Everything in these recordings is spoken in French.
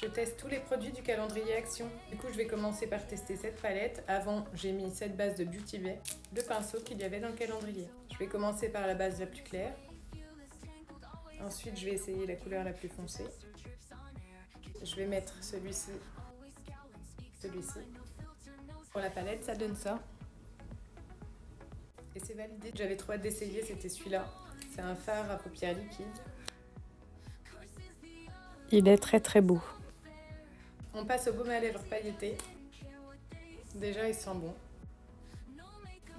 Je teste tous les produits du calendrier Action. Du coup, je vais commencer par tester cette palette. Avant, j'ai mis cette base de Beauty Bay, le pinceau qu'il y avait dans le calendrier. Je vais commencer par la base la plus claire. Ensuite, je vais essayer la couleur la plus foncée. Je vais mettre celui-ci. Pour la palette, ça donne ça. Et c'est validé. J'avais trop hâte d'essayer, c'était celui-là. C'est un fard à paupières liquides. Il est très très beau. On passe au baume à lèvres pailleté. Déjà, il sent bon.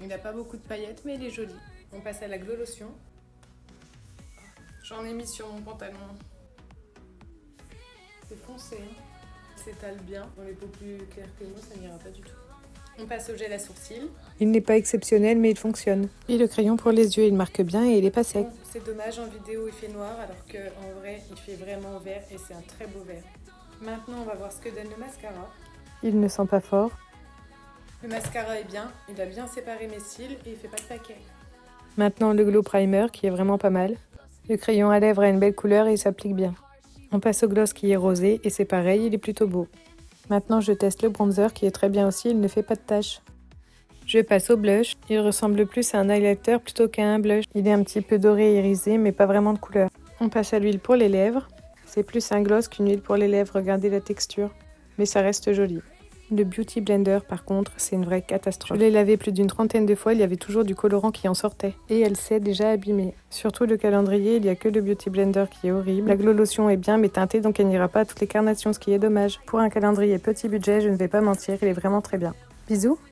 Il n'a pas beaucoup de paillettes, mais il est joli. On passe à la glow lotion. J'en ai mis sur mon pantalon. C'est foncé, hein. S'étale bien. Dans les peaux plus claires que moi, ça n'ira pas du tout. On passe au gel à sourcils. Il n'est pas exceptionnel, mais il fonctionne. Et le crayon pour les yeux, il marque bien et il n'est pas sec. Bon, c'est dommage, en vidéo il fait noir, alors qu'en vrai il fait vraiment vert et c'est un très beau vert. Maintenant on va voir ce que donne le mascara. Il ne sent pas fort. Le mascara est bien, il a bien séparé mes cils et il fait pas de paquet. Maintenant le glow primer qui est vraiment pas mal. Le crayon à lèvres a une belle couleur et il s'applique bien. On passe au gloss qui est rosé et c'est pareil, il est plutôt beau. Maintenant je teste le bronzer qui est très bien aussi, il ne fait pas de taches. Je passe au blush, il ressemble plus à un highlighter plutôt qu'à un blush. Il est un petit peu doré et irisé mais pas vraiment de couleur. On passe à l'huile pour les lèvres. C'est plus un gloss qu'une huile pour les lèvres, regardez la texture. Mais ça reste joli. Le Beauty Blender par contre, c'est une vraie catastrophe. Je l'ai lavé plus d'une trentaine de fois, il y avait toujours du colorant qui en sortait. Et elle s'est déjà abîmée. Surtout le calendrier, il n'y a que le Beauty Blender qui est horrible. La glow lotion est bien mais teintée donc elle n'ira pas à toutes les carnations, ce qui est dommage. Pour un calendrier petit budget, je ne vais pas mentir, il est vraiment très bien. Bisous!